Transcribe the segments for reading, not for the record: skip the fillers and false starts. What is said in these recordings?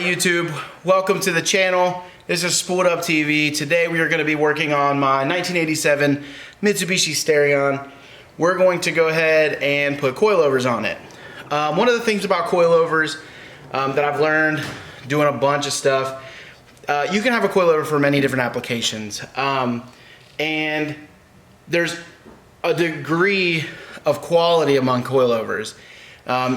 YouTube? Welcome to the channel. This is Spooled Up TV. Today we are going to be working on my 1987 Mitsubishi Starion. We're going to go ahead and put coilovers on it. One of the things about coilovers that I've learned doing a bunch of stuff, you can have a coilover for many different applications. And there's a degree of quality among coilovers.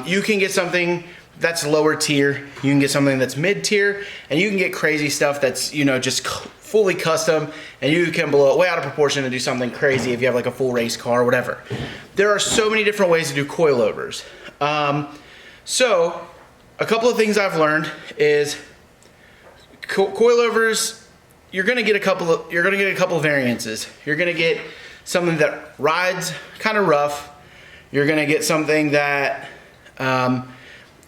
You can get something that's lower tier, you can get something that's mid tier, and you can get crazy stuff that's, you know, just fully custom, and you can blow it way out of proportion and do something crazy if you have like a full race car or whatever. There are so many different ways to do coilovers. So a couple of things I've learned is coilovers, you're gonna get a couple of variances. You're gonna get something that rides kind of rough. You're gonna get something that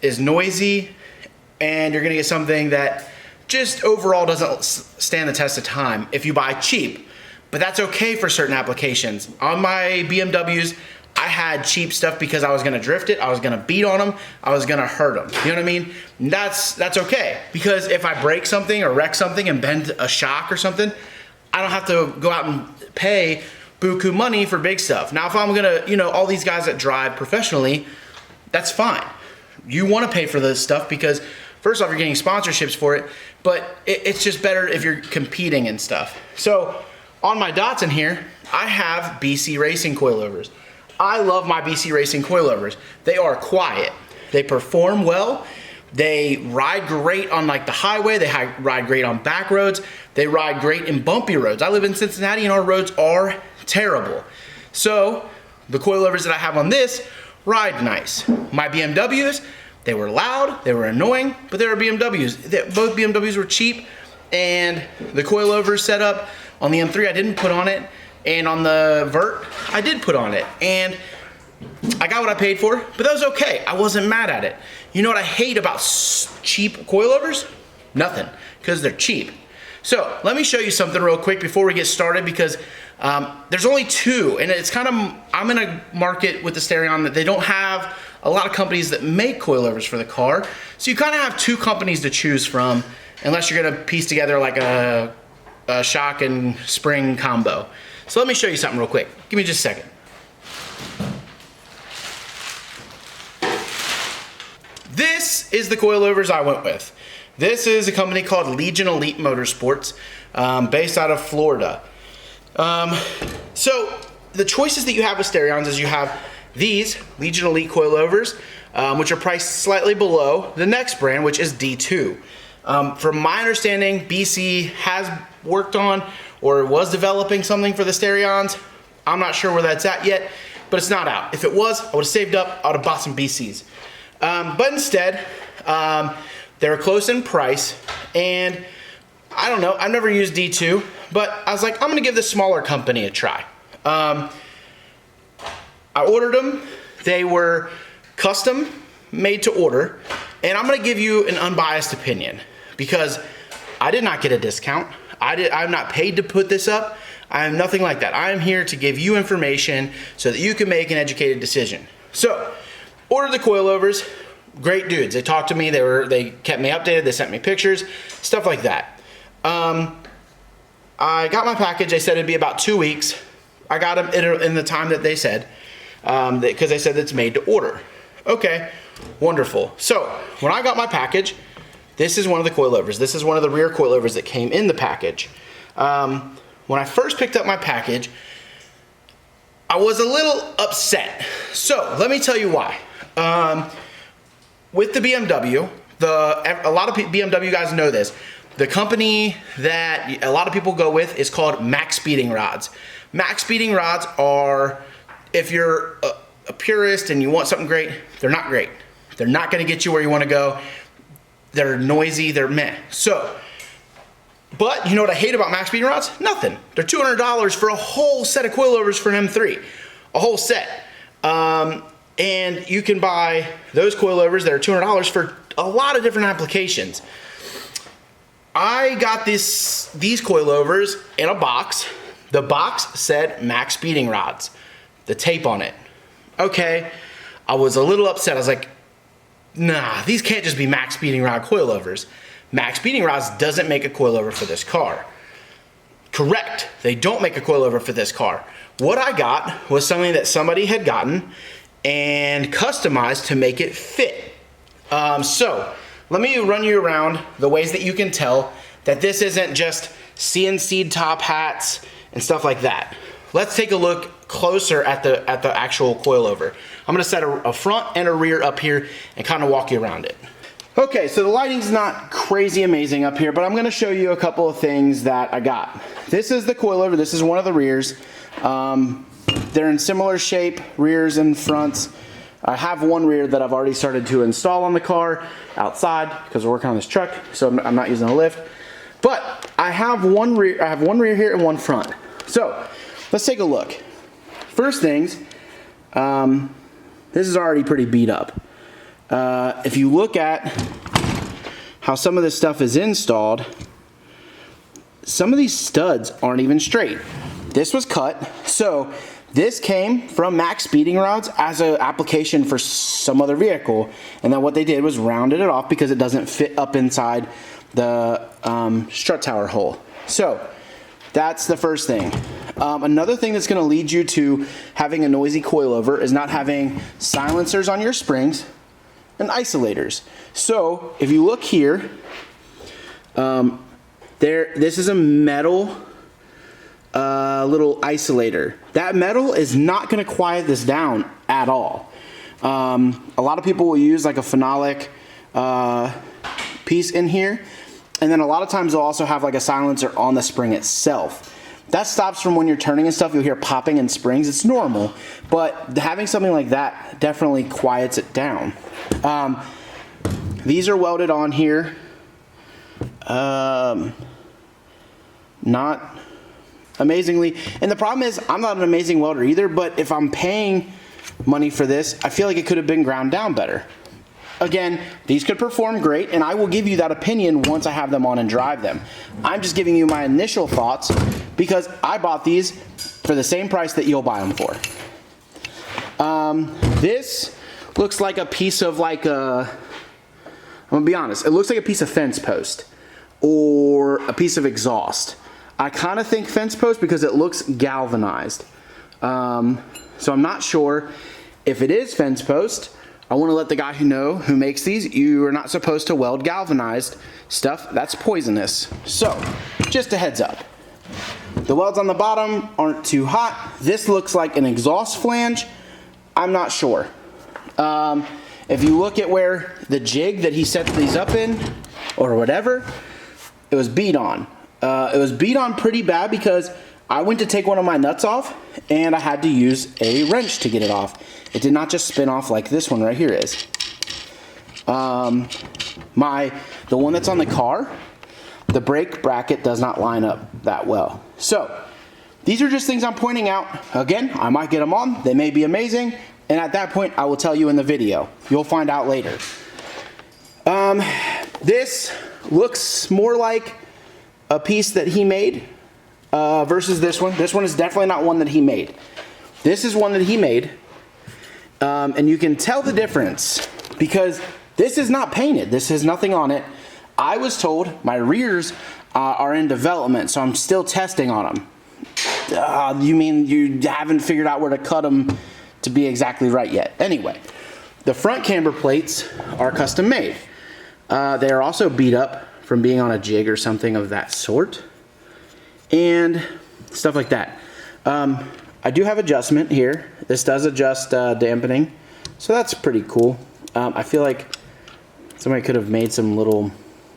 is noisy, and you're gonna get something that just overall doesn't stand the test of time if you buy cheap. But that's okay for certain applications. On my BMWs, I had cheap stuff because I was gonna drift it, I was gonna beat on them, I was gonna hurt them. You know what I mean? That's okay, because if I break something or wreck something and bend a shock or something, I don't have to go out and pay buku money for big stuff. Now, if I'm gonna, you know, all these guys that drive professionally, that's fine. You wanna pay for this stuff because first off, you're getting sponsorships for it, but it's just better if you're competing and stuff. So on my Datsun here, I have BC Racing coilovers. I love my BC Racing coilovers. They are quiet. They perform well. They ride great on like the highway. They ride great on back roads. They ride great in bumpy roads. I live in Cincinnati and our roads are terrible. So the coilovers that I have on this ride nice. My BMWs, they were loud, they were annoying, but they were BMWs. Both BMWs were cheap, and the coilover setup on the M3 I didn't put on it, and on the Vert I did put on it, and I got what I paid for, but that was okay. I wasn't mad at it. You know what I hate about cheap coilovers? Nothing, because they're cheap. So let me show you something real quick before we get started, because there's only two, and it's kind of, I'm in a market with the Starion that they don't have a lot of companies that make coilovers for the car. So you kind of have two companies to choose from, unless you're gonna piece together like a shock and spring combo. So let me show you something real quick. Give me just a second. This is the coilovers I went with. This is a company called Legion Elite Motorsports, based out of Florida. So the choices that you have with Starions is you have these Legion Elite coilovers, which are priced slightly below the next brand, which is D2. From my understanding, BC has worked on or was developing something for the Starions. I'm not sure where that's at yet, but it's not out. If it was, I would have saved up, I would have bought some BCs. But instead, they were close in price, and I don't know, I've never used D2, but I was like, I'm gonna give this smaller company a try. I ordered them. They were custom made to order, and I'm gonna give you an unbiased opinion because I did not get a discount. I'm not paid to put this up. I am nothing like that. I am here to give you information so that you can make an educated decision. So, ordered the coilovers. Great dudes. They talked to me. They kept me updated. They sent me pictures, stuff like that. I got my package. They said it'd be about 2 weeks. I got them in the time that they said, because they said it's made to order. Okay, wonderful. So when I got my package, this is one of the coilovers. This is one of the rear coilovers that came in the package. When I first picked up my package, I was a little upset. So let me tell you why. With the BMW, a lot of BMW guys know this. The company that a lot of people go with is called max speeding rods. Max speeding rods are, if you're a purist and you want something great, they're not great. They're not gonna get you where you wanna go. They're noisy, they're meh. So, but you know what I hate about max speeding rods? Nothing. They're $200 for a whole set of coilovers for an M3. A whole set. And you can buy those coilovers that are $200 for a lot of different applications. I got these coilovers in a box. The box said max speeding rods, the tape on it. Okay, I was a little upset. I was like, nah, these can't just be max beating rod coilovers. Max beating rods doesn't make a coilover for this car. Correct, they don't make a coilover for this car. What I got was something that somebody had gotten and customized to make it fit. So let me run you around the ways that you can tell that this isn't just CNC top hats and stuff like that. Let's take a look closer at the actual coilover. I'm gonna set a front and a rear up here and kind of walk you around it. Okay, so the lighting's not crazy amazing up here, but I'm gonna show you a couple of things that I got. This is the coilover, this is one of the rears. They're in similar shape, rears and fronts. I have one rear that I've already started to install on the car outside because we're working on this truck, so I'm not using a lift. But I have one rear here and one front. So let's take a look. First things, this is already pretty beat up. If you look at how some of this stuff is installed, some of these studs aren't even straight. This was cut, so this came from Max Speeding Rods as an application for some other vehicle, and then what they did was rounded it off because it doesn't fit up inside the strut tower hole. So that's the first thing. Another thing that's going to lead you to having a noisy coilover is not having silencers on your springs and isolators. So if you look here, this is a metal little isolator. That metal is not going to quiet this down at all. A lot of people will use like a phenolic piece in here, and then a lot of times they'll also have like a silencer on the spring itself. That stops from when you're turning and stuff, you'll hear popping in springs. It's normal, but having something like that definitely quiets it down. These are welded on here. Not amazingly, and the problem is I'm not an amazing welder either, but if I'm paying money for this, I feel like it could have been ground down better. Again, these could perform great, and I will give you that opinion once I have them on and drive them. I'm just giving you my initial thoughts because I bought these for the same price that you'll buy them for. This looks like a piece of like I'm gonna be honest, it looks like a piece of fence post or a piece of exhaust. I kind of think fence post because it looks galvanized. So I'm not sure if it is fence post. I want to let the guy who makes these, you are not supposed to weld galvanized stuff. That's poisonous. So just a heads up. The welds on the bottom aren't too hot. This looks like an exhaust flange. I'm not sure. If you look at where the jig that he set these up in or whatever, it was beat on. It was beat on pretty bad because I went to take one of my nuts off and I had to use a wrench to get it off. It did not just spin off like this one right here is. The one that's on the car, the brake bracket does not line up that well. So these are just things I'm pointing out. Again, I might get them on. They may be amazing. And at that point, I will tell you in the video. You'll find out later. This looks more like a piece that he made versus this one. This one is definitely not one that he made. This is one that he made. And you can tell the difference because this is not painted. This has nothing on it. I was told my rears are in development, so I'm still testing on them. You mean you haven't figured out where to cut them to be exactly right yet? Anyway, the front camber plates are custom made. They are also beat up from being on a jig or something of that sort and stuff like that. I do have adjustment here. This does adjust dampening, so that's pretty cool. I feel like somebody could have made some little,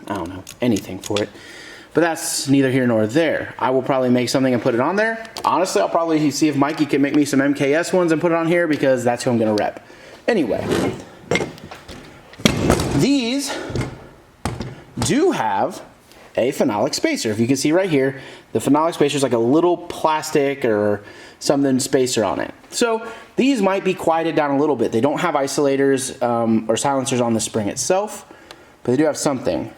I don't know, anything for it, but that's neither here nor there. I will probably make something and put it on there. Honestly, I'll probably see if Mikey can make me some MKS ones and put it on here because that's who I'm gonna rep. Anyway, these do have a phenolic spacer. If you can see right here, the phenolic spacer is like a little plastic or something spacer on it. So these might be quieted down a little bit. They don't have isolators or silencers on the spring itself, but they do have something.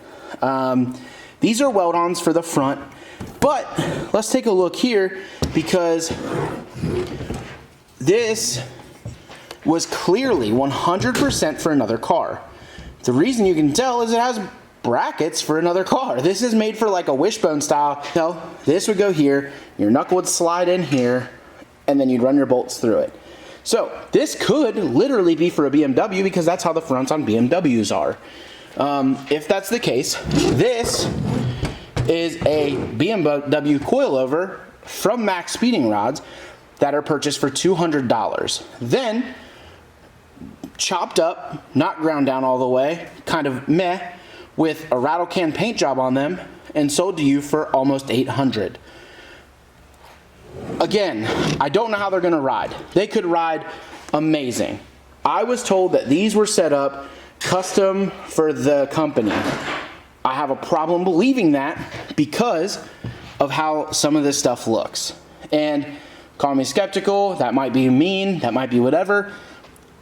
These are weld-ons for the front, but let's take a look here because this was clearly 100% for another car. The reason you can tell is it has brackets for another car. This is made for like a wishbone style. So this would go here, your knuckle would slide in here, and then you'd run your bolts through it. So this could literally be for a BMW because that's how the fronts on BMWs are. If that's the case, this is a BMW coilover from Max Speeding Rods that are purchased for $200. Then chopped up, not ground down all the way, kind of meh, with a rattle can paint job on them, and sold to you for almost $800. Again, I don't know how they're gonna ride. They could ride amazing. I was told that these were set up custom for the company. I have a problem believing that because of how some of this stuff looks. And call me skeptical, that might be mean, that might be whatever.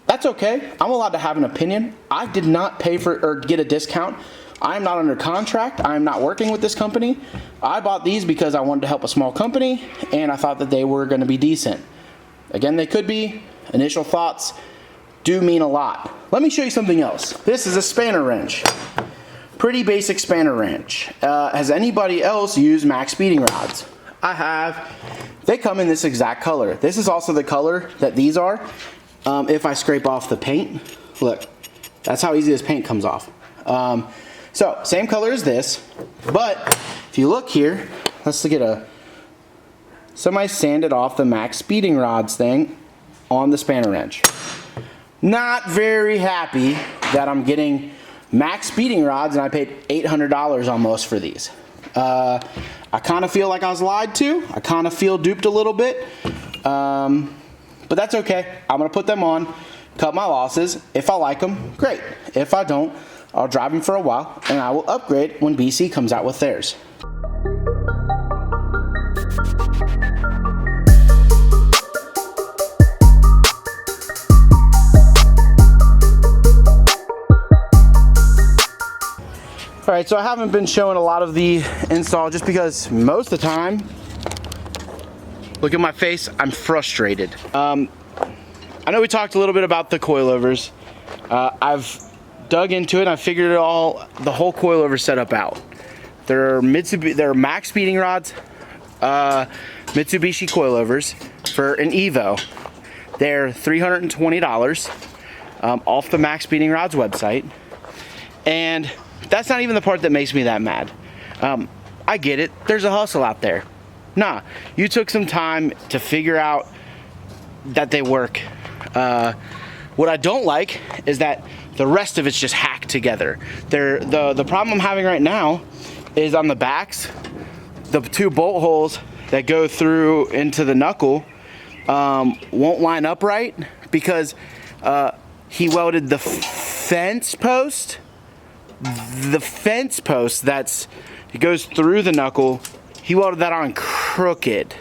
That's okay. I'm allowed to have an opinion. I did not pay for or get a discount. I am not under contract. I am not working with this company. I bought these because I wanted to help a small company and I thought that they were going to be decent. Again, they could be. Initial thoughts do mean a lot. Let me show you something else. This is a spanner wrench. Pretty basic spanner wrench. Has anybody else used Max Speeding Rods? I have. They come in this exact color. This is also the color that these are. If I scrape off the paint, look, that's how easy this paint comes off. So, same color as this, but if you look here, let's look at somebody sanded off the Max Speeding Rods thing on the spanner wrench. Not very happy that I'm getting Max Speeding Rods and I paid $800 almost for these. I kind of feel like I was lied to. I kind of feel duped a little bit. But that's okay. I'm going to put them on, cut my losses. If I like them, great. If I don't, I'll drive them for a while, and I will upgrade when BC comes out with theirs. All right, so I haven't been showing a lot of the install just because most of the time, look at my face, I'm frustrated. I know we talked a little bit about the coilovers. I've dug into it and I figured the whole coilover setup out. They're Max Speeding Rods, Mitsubishi coilovers for an Evo. They're $320 off the Max Speeding Rods website. And that's not even the part that makes me that mad. I get it, there's a hustle out there. Nah, you took some time to figure out that they work. What I don't like is that the rest of it's just hacked together. The problem I'm having right now is on the backs, the two bolt holes that go through into the knuckle won't line up right because he welded the fence post. The fence post it goes through the knuckle, he welded that on crooked.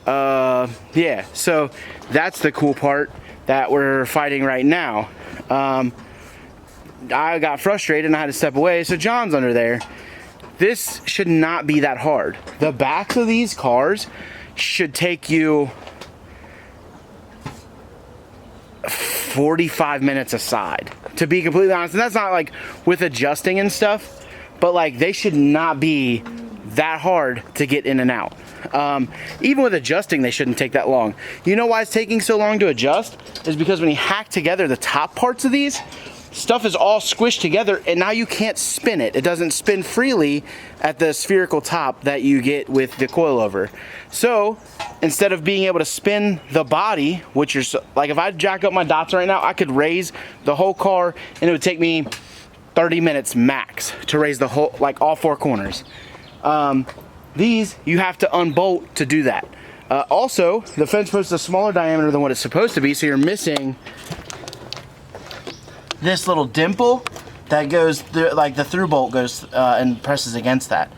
Yeah, so that's the cool part that we're fighting right now. I got frustrated and I had to step away, so John's under there. This should not be that hard. The backs of these cars should take you 45 minutes aside, to be completely honest. And that's not like with adjusting and stuff, but like they should not be that hard to get in and out. Even with adjusting, they shouldn't take that long. You know why it's taking so long to adjust? Is because when you hack together the top parts of these, stuff is all squished together and now you can't spin it. It doesn't spin freely at the spherical top that you get with the coilover. So instead of being able to spin the body, which is like if I jack up my dots right now, I could raise the whole car and it would take me 30 minutes max to raise the whole, like all four corners. These, you have to unbolt to do that. Also, the fence post is a smaller diameter than what it's supposed to be, so you're missing this little dimple that goes through, like the through bolt goes and presses against that.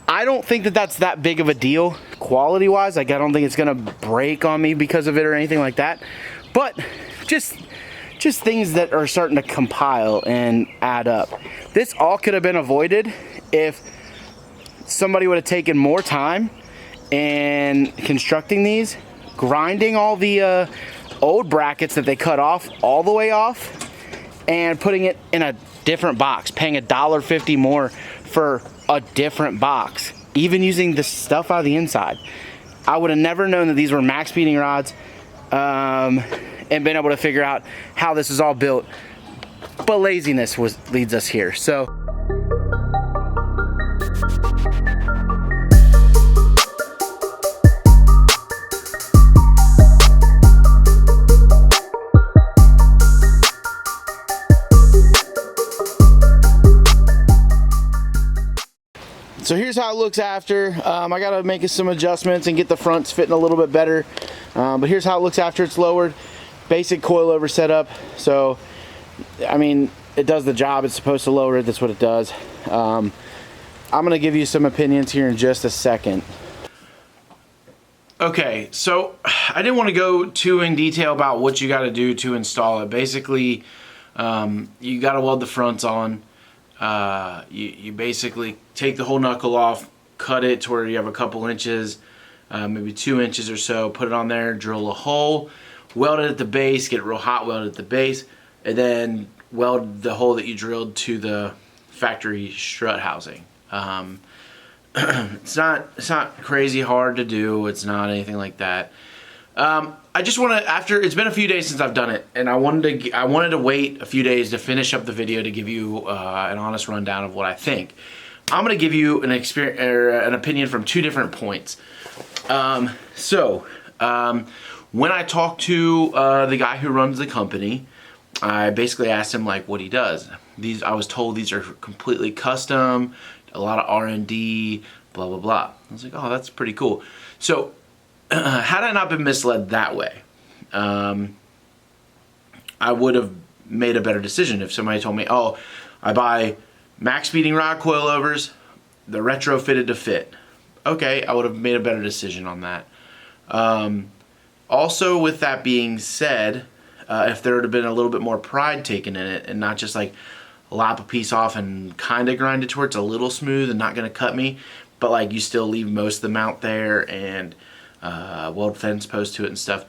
I don't think that that's that big of a deal quality wise. Like I don't think it's gonna break on me because of it or anything like that. But just things that are starting to compile and add up. This all could have been avoided if somebody would have taken more time in constructing these, grinding all the old brackets that they cut off all the way off and putting it in a different box, paying $1.50 more for a different box, even using the stuff out of the inside. I would have never known that these were max speeding rods and been able to figure out how this is all built, but laziness leads us here. So here's how it looks after. I gotta make some adjustments and get the fronts fitting a little bit better. But here's how it looks after it's lowered. Basic coilover setup. So, I mean, it does the job. It's supposed to lower it. That's what it does. I'm gonna give you some opinions here in just a second. Okay, so I didn't want to go too in detail about what you gotta do to install it. Basically, you gotta weld the fronts on. You basically take the whole knuckle off, cut it to where you have a couple inches, maybe 2 inches or so, put it on there, drill a hole, weld it at the base, get it real hot, weld it at the base, and then weld the hole that you drilled to the factory strut housing. It's not crazy hard to do. It's not anything like that. I just want to, it's been a few days since I've done it, and I wanted to wait a few days to finish up the video to give you an honest rundown of what I think. I'm going to give you an opinion from two different points. When I talked to the guy who runs the company, I basically asked him like what he does. I was told these are completely custom, a lot of R&D, blah blah blah. I was like, oh, that's pretty cool. So had I not been misled that way, I would have made a better decision if somebody told me, oh, I buy max speeding rod coilovers, they're retrofitted to fit. Okay, I would have made a better decision on that. Also, with that being said, if there would have been a little bit more pride taken in it and not just like lop a piece off and kind of grind it to where it's a little smooth and not going to cut me, but like you still leave most of the mount there and weld fence post to it and stuff.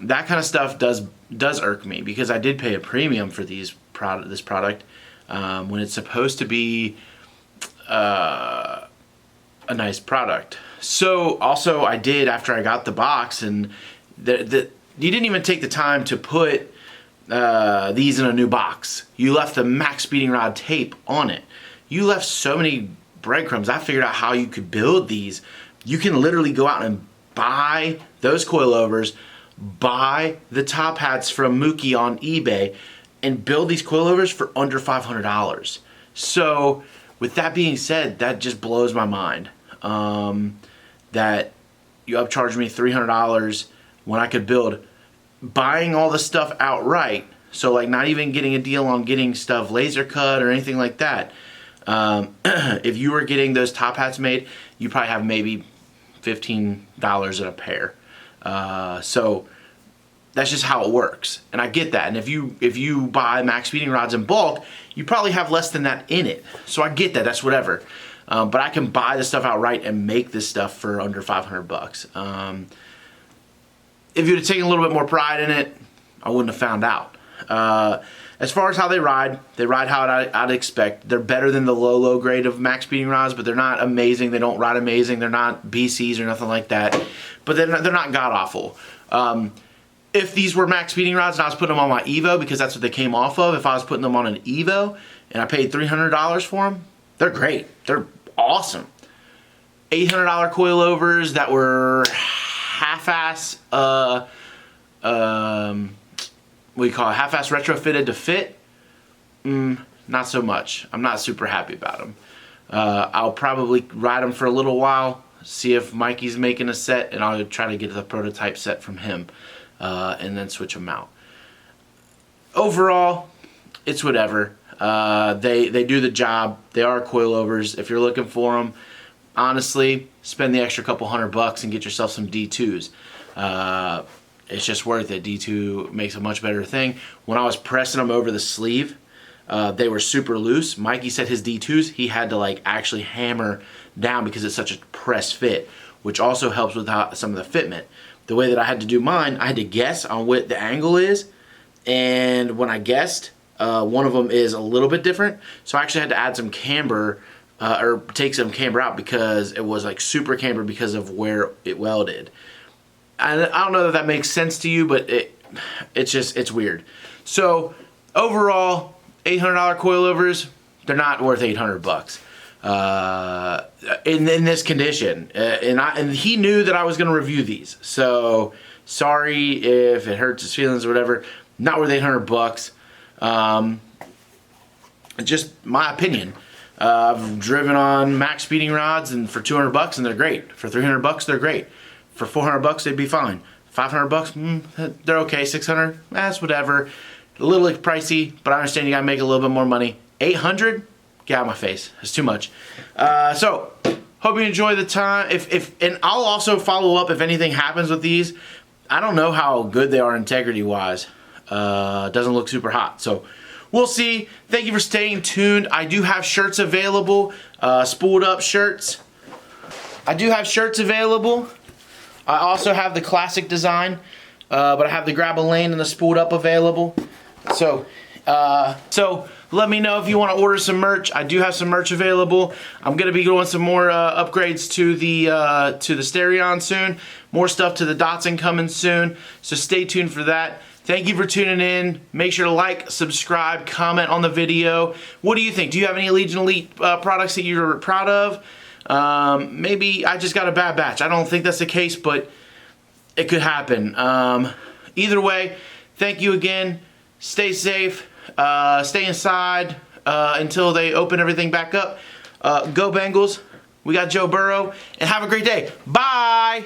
That kind of stuff does irk me because I did pay a premium for this product when it's supposed to be a nice product. So also I did, after I got the box, and you didn't even take the time to put these in a new box. You left the max speeding rod tape on it. You left so many breadcrumbs. I figured out how you could build these. You can literally go out and buy those coilovers, buy the top hats from Mookie on eBay, and build these coilovers for under $500. So with that being said, that just blows my mind. That you upcharged me $300 when I could build, buying all the stuff outright. So like not even getting a deal on getting stuff laser cut or anything like that. If you were getting those top hats made, you probably have maybe $15 in a pair. So that's just how it works, and I get that. And if you buy max speeding rods in bulk, you probably have less than that in it. So I get that. That's whatever. But I can buy the stuff outright and make this stuff for under $500. If you'd have taken a little bit more pride in it, I wouldn't have found out. As far as how they ride how I'd expect. They're better than the low grade of max speeding rods, but they're not amazing. They don't ride amazing. They're not BCs or nothing like that. But they're not god awful. If these were max speeding rods and I was putting them on my Evo, because that's what they came off of, if I was putting them on an Evo and I paid $300 for them, they're great. They're awesome. $800 coilovers that were half-ass, what do you call it, half-ass retrofitted to fit? Not so much. I'm not super happy about them. I'll probably ride them for a little while, see if Mikey's making a set, and I'll try to get the prototype set from him, and then switch them out. Overall, it's whatever. They do the job. They are coilovers. If you're looking for them, honestly, spend the extra couple $100 and get yourself some D2s. It's just worth it. D2 makes a much better thing. When I was pressing them over the sleeve, they were super loose. Mikey said his D2s, he had to like actually hammer down because it's such a press fit, which also helps with some of the fitment. the way that I had to do mine, I had to guess on what the angle is. And when I guessed, one of them is a little bit different. So I actually had to add some camber, or take some camber out because it was like super camber because of where it welded. I don't know that makes sense to you, but it's weird. So overall, $800 coilovers, they're not worth 800 bucks. In this condition, and he knew that I was going to review these, so sorry if it hurts his feelings or whatever. Not worth 800 bucks. Just my opinion. I've driven on max speeding rods and for 200 bucks and they're great. For 300 bucks they're great. For 400 bucks they'd be fine. 500 bucks, they're okay. 600, that's whatever. A little pricey, but I understand you gotta make a little bit more money. 800, get out of my face. It's too much. So hope you enjoy the time. And I'll also follow up if anything happens with these. I don't know how good they are integrity wise. Doesn't look super hot, so we'll see. Thank you for staying tuned. I do have shirts available, spooled up shirts. I do have shirts available. I also have the classic design, but I have the grab a lane and the spooled up available. So let me know if you want to order some merch. I do have some merch available. I'm gonna be doing some more upgrades to the Starion soon. More stuff to the Datsun coming soon. So stay tuned for that. Thank you for tuning in. Make sure to like, subscribe, comment on the video. What do you think? Do you have any Legion Elite products that you're proud of? Maybe I just got a bad batch. I don't think that's the case, but it could happen. Either way, thank you again. Stay safe. Stay inside until they open everything back up. Go Bengals. We got Joe Burrow. And have a great day. Bye.